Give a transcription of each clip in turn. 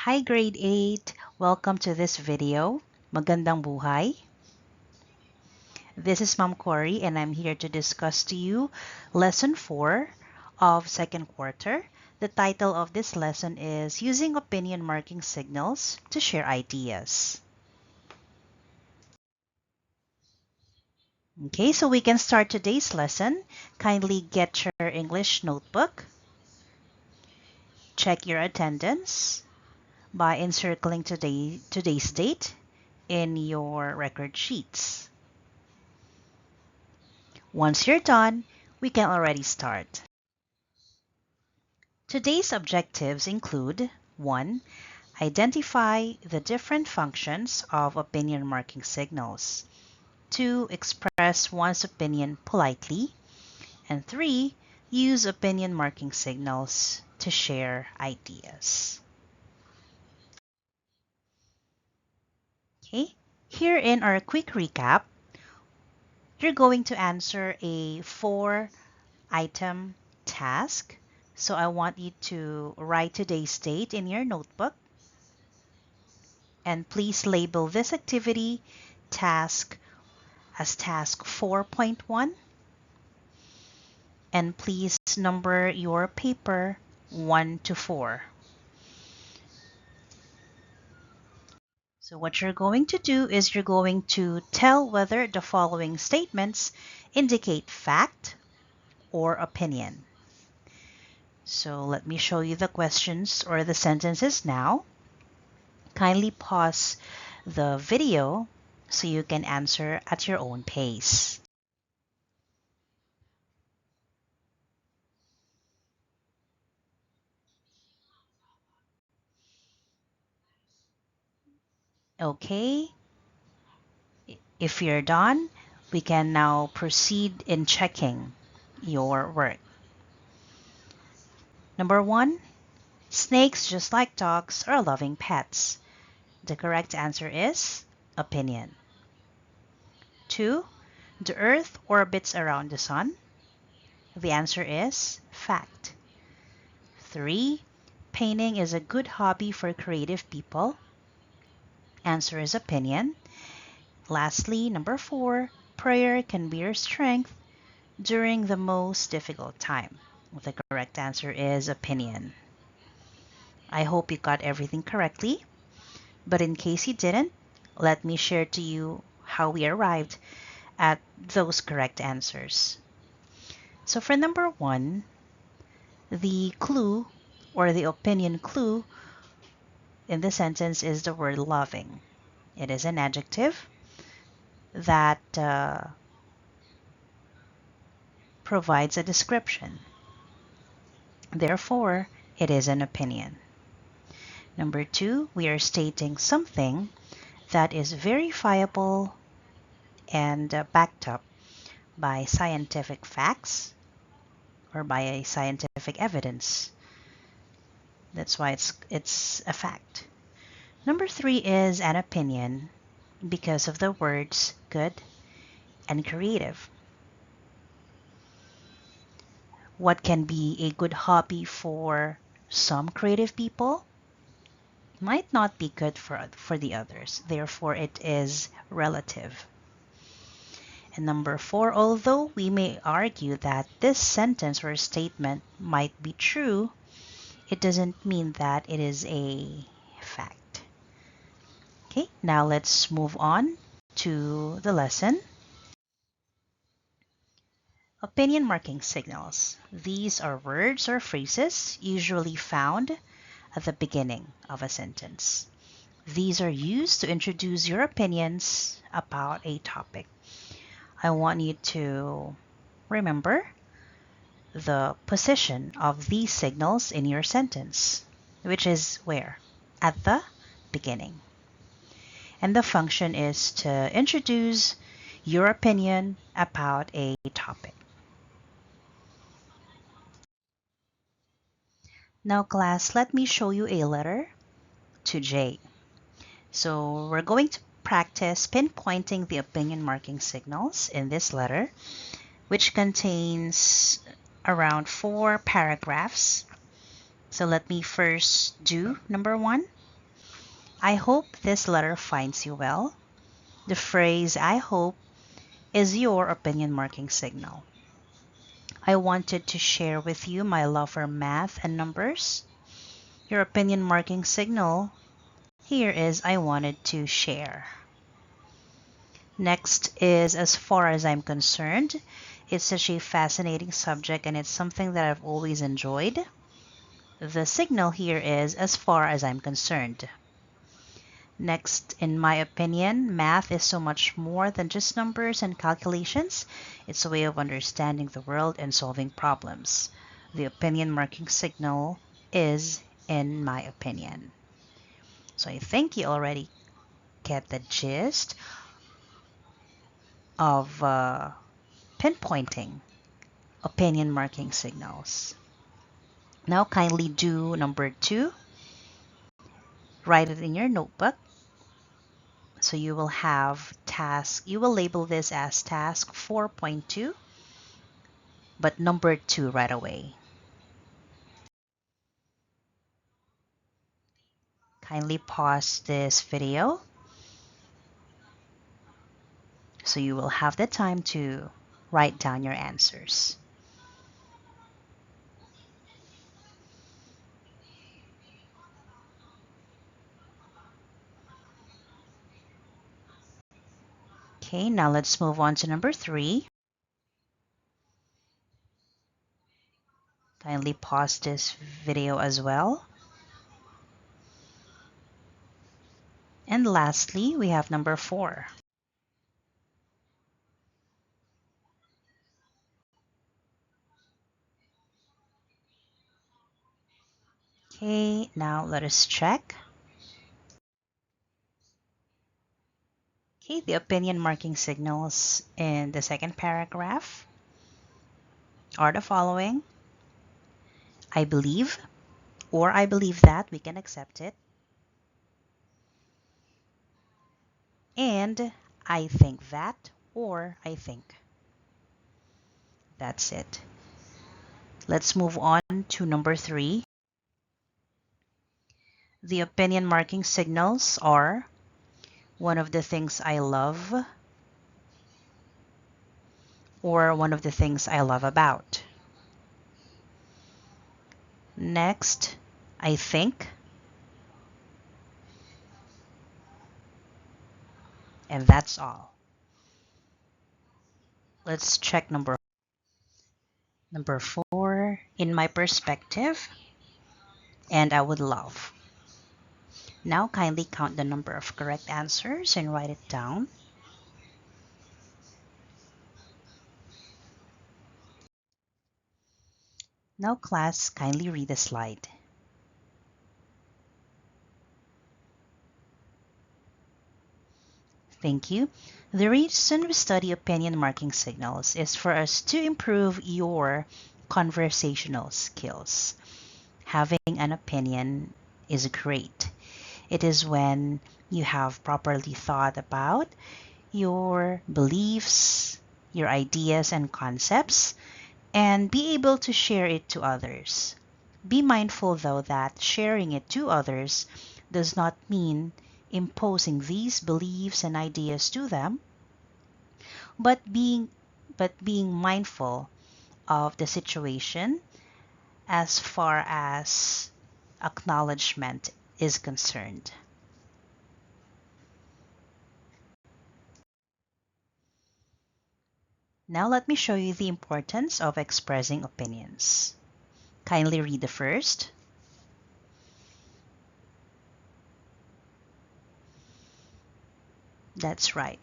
Hi grade 8! Welcome to this video. Magandang buhay. This is Ma'am Cori and I'm here to discuss to you lesson 4 of second quarter. The title of this lesson is Using Opinion Marking Signals to Share Ideas. Okay, so we can start today's lesson. Kindly get your English notebook. Check your attendance by encircling today's date in your record sheets. Once you're done, we can already start. Today's objectives include 1. Identify the different functions of opinion marking signals. 2. Express one's opinion politely. And 3. Use opinion marking signals to share ideas. Okay, here in our quick recap, you're going to answer a 4-item task. So I want you to write today's date in your notebook. And please label this activity task as task 4.1. And please number your paper 1 to 4. So what you're going to do is you're going to tell whether the following statements indicate fact or opinion. So let me show you the questions or the sentences now. Kindly pause the video so you can answer at your own pace. Okay, if you're done, we can now proceed in checking your work. Number 1, snakes, just like dogs, are loving pets. The correct answer is opinion. 2, the Earth orbits around the Sun. The answer is fact. 3, painting is a good hobby for creative people. Answer is opinion. Lastly, number 4, prayer can be your strength during the most difficult time. The correct answer is opinion. I hope you got everything correctly, but in case you didn't, let me share to you how we arrived at those correct answers. So for number 1, the clue or the opinion clue in the sentence is the word loving. It is an adjective that provides a description. Therefore, it is an opinion. Number 2, we are stating something that is verifiable and backed up by scientific facts or by a scientific evidence. That's why it's a fact. Number 3 is an opinion because of the words good and creative. What can be a good hobby for some creative people might not be good for the others. Therefore, it is relative. And number 4, although we may argue that this sentence or statement might be true, it doesn't mean that it is a fact. Okay, now let's move on to the lesson. Opinion marking signals. These are words or phrases usually found at the beginning of a sentence. These are used to introduce your opinions about a topic. I want you to remember the position of these signals in your sentence, which is where? At the beginning. And the function is to introduce your opinion about a topic. Now class, let me show you a letter to J. So we're going to practice pinpointing the opinion marking signals in this letter, which contains around 4 paragraphs. So let me first do number 1. I hope this letter finds you well. The phrase I hope is your opinion marking signal. I wanted to share with you my love for math and numbers. Your opinion marking signal here is I wanted to share. Next is as far as I'm concerned. It's such a fascinating subject and it's something that I've always enjoyed. The signal here is as far as I'm concerned. Next, in my opinion, math is so much more than just numbers and calculations. It's a way of understanding the world and solving problems. The opinion marking signal is in my opinion. So I think you already get the gist of pinpointing opinion marking signals. Now kindly do number 2. Write it in your notebook. So you will have you will label this as task 4.2, but number 2 right away. Kindly pause this video so you will have the time to write down your answers. Okay, now let's move on to number 3. Kindly pause this video as well. And lastly, we have number 4. Okay, now let us check. Okay, the opinion marking signals in the second paragraph are the following. I believe, or I believe that, we can accept it. And I think that, or I think. That's it. Let's move on to number 3. The opinion marking signals are one of the things I love, or one of the things I love about. Next, I think, and that's all. Let's check number 4, in my perspective, and I would love. Now kindly count the number of correct answers and write it down. Now class, kindly read the slide. Thank you. The reason we study opinion marking signals is for us to improve your conversational skills. Having an opinion is great. It is when you have properly thought about your beliefs, your ideas and concepts, and be able to share it to others. Be mindful though that sharing it to others does not mean imposing these beliefs and ideas to them, but being mindful of the situation as far as acknowledgement is concerned. Now let me show you the importance of expressing opinions. Kindly read the first. That's right.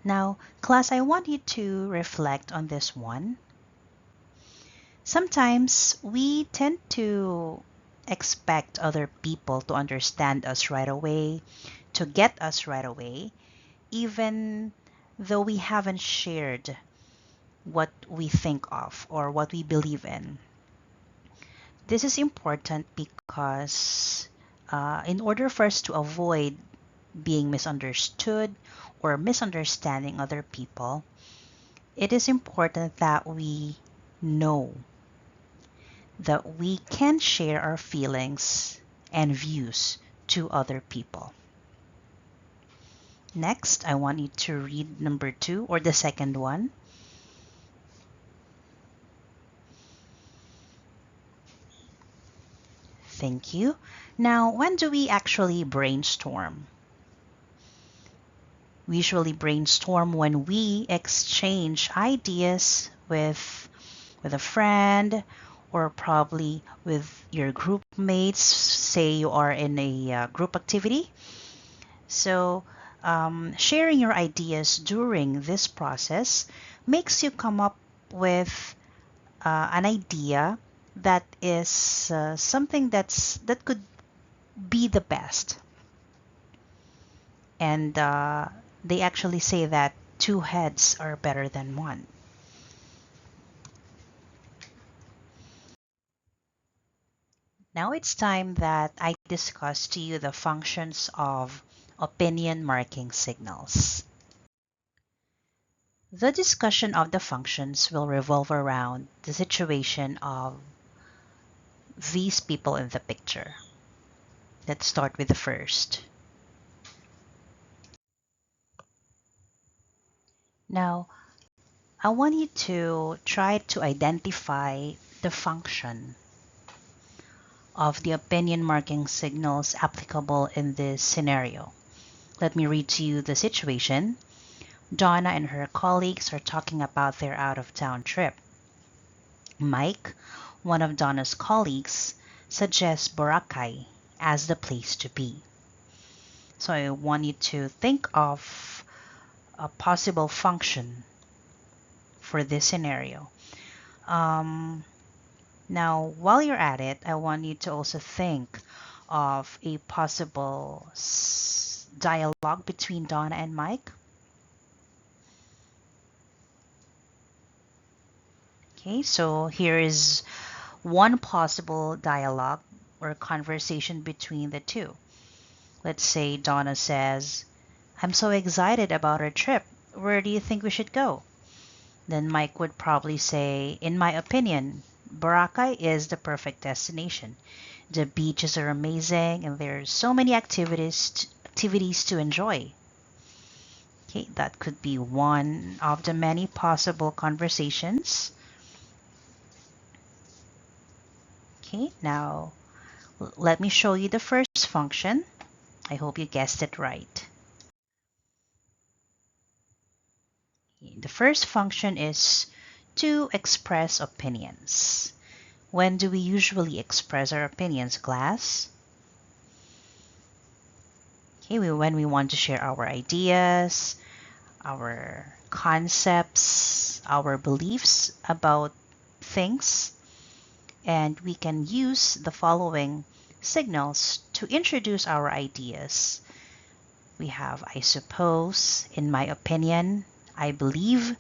Now, class, I want you to reflect on this one. Sometimes we tend to expect other people to understand us right away, to get us right away, even though we haven't shared what we think of or what we believe in. This is important because in order for us to avoid being misunderstood or misunderstanding other people, it is important that we know that we can share our feelings and views to other people. Next, I want you to read number 2 or the second one. Thank you. Now, when do we actually brainstorm? We usually brainstorm when we exchange ideas with a friend or probably with your group mates. Say you are in a group activity. So, sharing your ideas during this process makes you come up with an idea that is something that could be the best. And they actually say that two heads are better than one. Now it's time that I discuss to you the functions of opinion marking signals. The discussion of the functions will revolve around the situation of these people in the picture. Let's start with the first. Now, I want you to try to identify the function of the opinion marking signals applicable in this scenario. Let me read to you the situation. Donna and her colleagues are talking about their out of town trip. Mike, one of Donna's colleagues, suggests Boracay as the place to be. So I want you to think of a possible function for this scenario. Now, while you're at it, I want you to also think of a possible dialogue between Donna and Mike. Okay, so here is one possible dialogue or conversation between the two. Let's say Donna says, I'm so excited about our trip. Where do you think we should go? Then Mike would probably say, in my opinion, Boracay is the perfect destination. The beaches are amazing and there's so many activities to enjoy. Okay, that could be one of the many possible conversations. Okay, now let me show you the first function. I hope you guessed it right. The first function is to express opinions. When do we usually express our opinions, class? Okay, when we want to share our ideas, our concepts, our beliefs about things, and we can use the following signals to introduce our ideas. We have I suppose, in my opinion, I believe,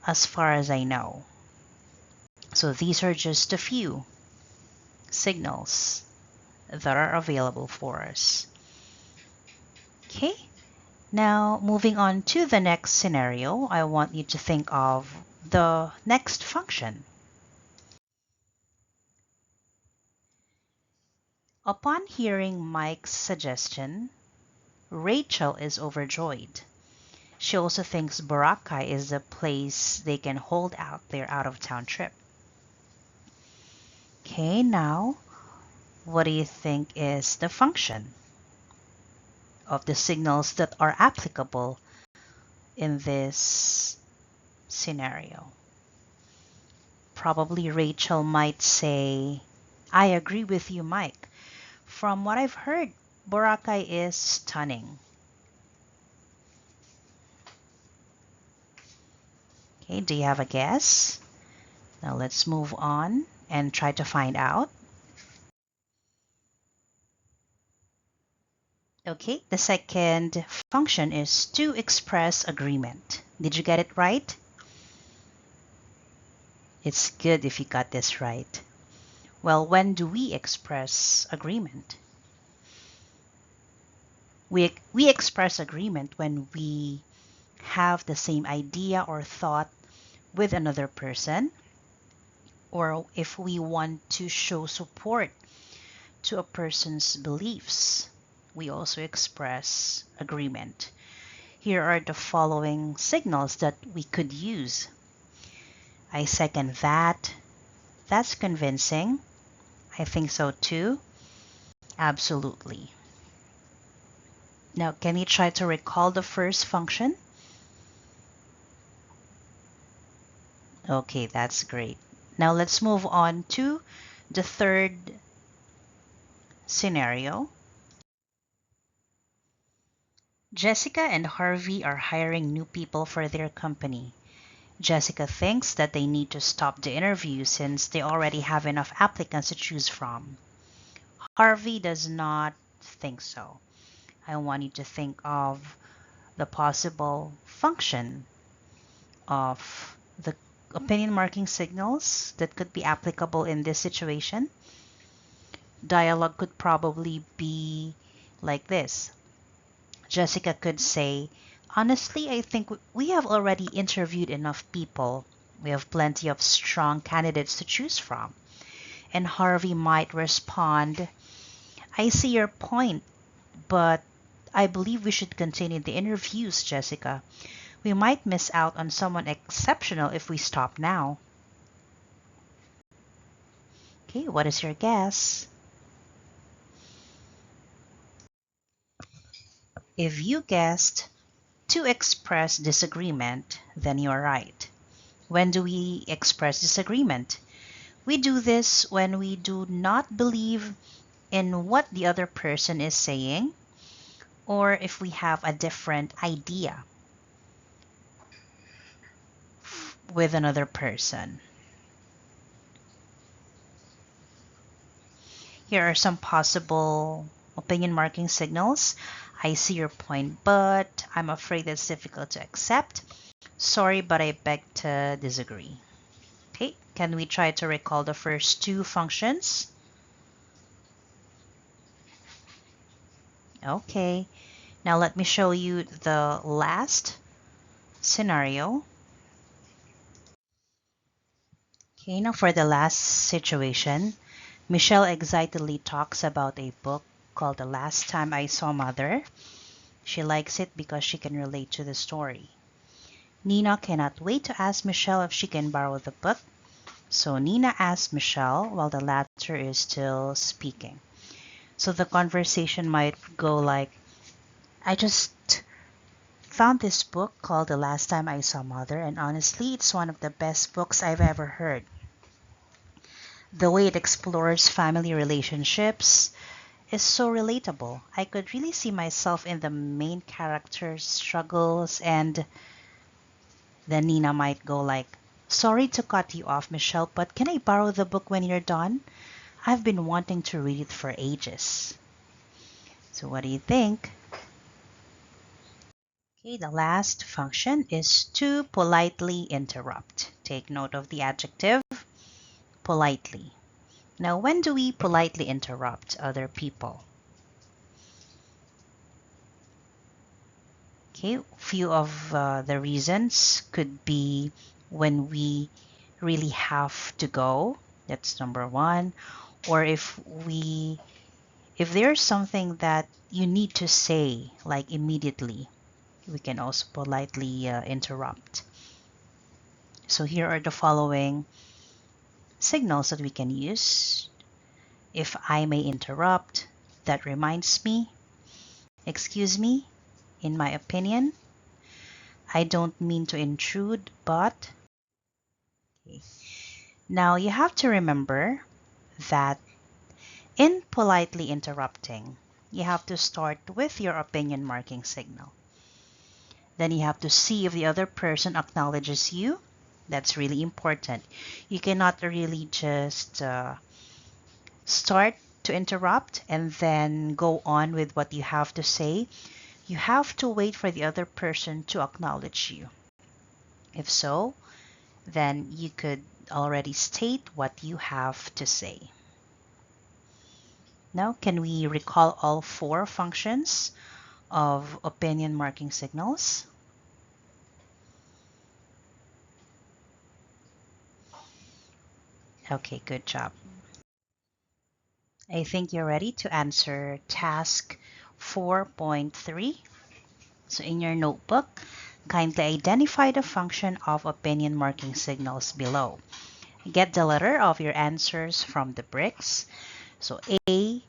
as far as I know. So these are just a few signals that are available for us. Okay, now moving on to the next scenario, I want you to think of the next function. Upon hearing Mike's suggestion, Rachel is overjoyed. She also thinks Boracay is the place they can hold out their out of town trip. Okay, now what do you think is the function of the signals that are applicable in this scenario? Probably Rachel might say, I agree with you, Mike. From what I've heard, Boracay is stunning. Okay, do you have a guess? Now let's move on and try to find out. Okay, the second function is to express agreement. Did you get it right? It's good if you got this right. Well, when do we express agreement? We express agreement when we have the same idea or thought with another person, or if we want to show support to a person's beliefs. we also express agreement. Here are the following signals that we could use. I second that. That's convincing. I think so too. Absolutely. Now, can you try to recall the first function? Okay, that's great. Now let's move on to the third scenario. Jessica and Harvey are hiring new people for their company. Jessica thinks that they need to stop the interview since they already have enough applicants to choose from. Harvey does not think so. I want you to think of the possible function of the opinion marking signals that could be applicable in this situation. Dialogue could probably be like this. Jessica could say, honestly, I think we have already interviewed enough people. We have plenty of strong candidates to choose from. And Harvey might respond, I see your point, but I believe we should continue the interviews, Jessica. We might miss out on someone exceptional if we stop now. Okay, what is your guess? If you guessed to express disagreement, then you're right. When do we express disagreement? We do this when we do not believe in what the other person is saying, or if we have a different idea with another person. Here are some possible opinion marking signals. I see your point, but I'm afraid it's difficult to accept. Sorry, but I beg to disagree. Okay, can we try to recall the first two functions? Okay, now let me show you the last scenario. Okay, now for the last situation, Michelle excitedly talks about a book called The Last Time I Saw Mother. She likes it because she can relate to the story. Nina cannot wait to ask Michelle if she can borrow the book, so Nina asks Michelle while the latter is still speaking. So the conversation might go like, I just found this book called The Last Time I Saw Mother, and honestly, it's one of the best books I've ever heard. The way it explores family relationships is so relatable. I could really see myself in the main character's struggles, and then Nina might go like, sorry to cut you off, Michelle, but can I borrow the book when you're done? I've been wanting to read it for ages. So what do you think? Okay, the last function is to politely interrupt. Take note of the adjective politely. Now, when do we politely interrupt other people? Okay, few of the reasons could be when we really have to go. That's number one. Or if there's something that you need to say like immediately, we can also politely interrupt. So here are the following signals that we can use. If I may interrupt, that reminds me, excuse me, in my opinion, I don't mean to intrude, but. Okay. Now you have to remember that in politely interrupting, you have to start with your opinion marking signal. Then you have to see if the other person acknowledges you. That's really important. You cannot really just start to interrupt and then go on with what you have to say. You have to wait for the other person to acknowledge you. If so, then you could already state what you have to say. Now, can we recall all four functions of opinion marking signals? Okay, good job. I think you're ready to answer task 4.3. So in your notebook, kindly identify the function of opinion marking signals below. Get the letter of your answers from the bricks. So A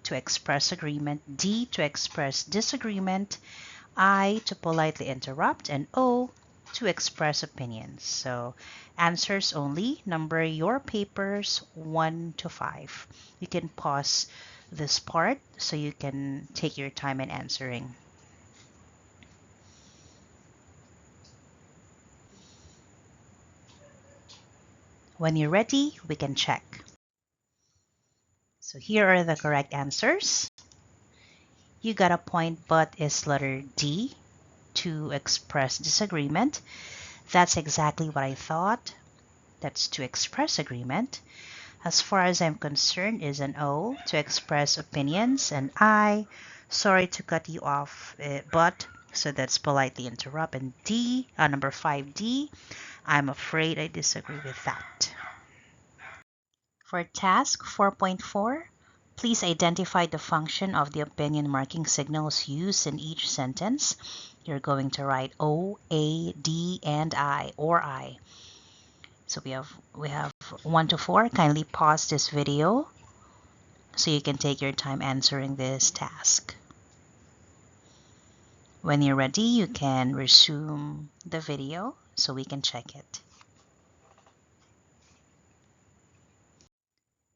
to express agreement, D to express disagreement, I to politely interrupt, and O to express opinions. So answers only. Number your papers 1 to 5. You can pause this part so you can take your time in answering. When you're ready, we can check. So here are the correct answers. You got a point, but it's letter D to express disagreement. That's exactly what I thought. That's to express agreement. As far as I'm concerned, is an O to express opinions, and I, sorry to cut you off, but so that's politely interrupt. And D, number 5D, I'm afraid I disagree with that. For task 4.4, please identify the function of the opinion marking signals used in each sentence. You're going to write O, A, D, and I, or I. So we have 1 to 4. Kindly pause this video so you can take your time answering this task. When you're ready, you can resume the video so we can check it.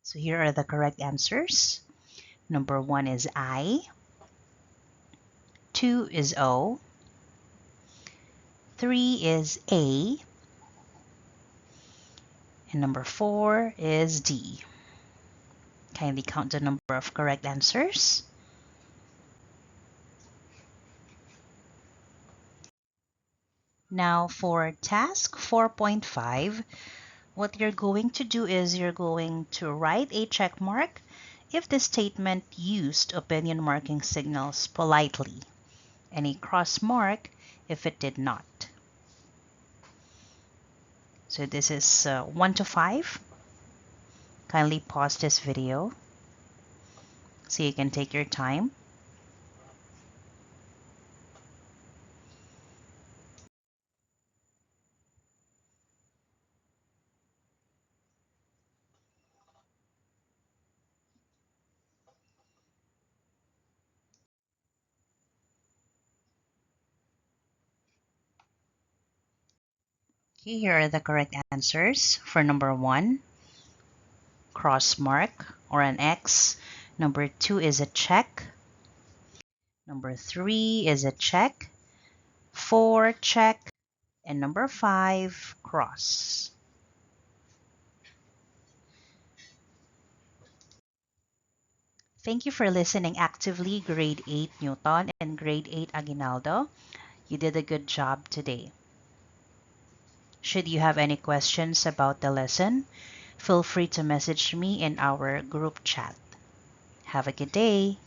So here are the correct answers. Number 1 is I, 2 is O, 3 is A, and number 4 is D. Kindly count the number of correct answers. Now for task 4.5, what you're going to do is you're going to write a check mark if the statement used opinion marking signals politely, and a cross mark if it did not. So this is 1 to 5. Kindly pause this video so you can take your time. Okay, here are the correct answers. For number 1, cross mark or an X. Number 2 is a check. Number 3 is a check. 4, check. And number 5, cross. Thank you for listening actively, Grade 8 Newton and Grade 8 Aguinaldo. You did a good job today. Should you have any questions about the lesson, feel free to message me in our group chat. Have a good day.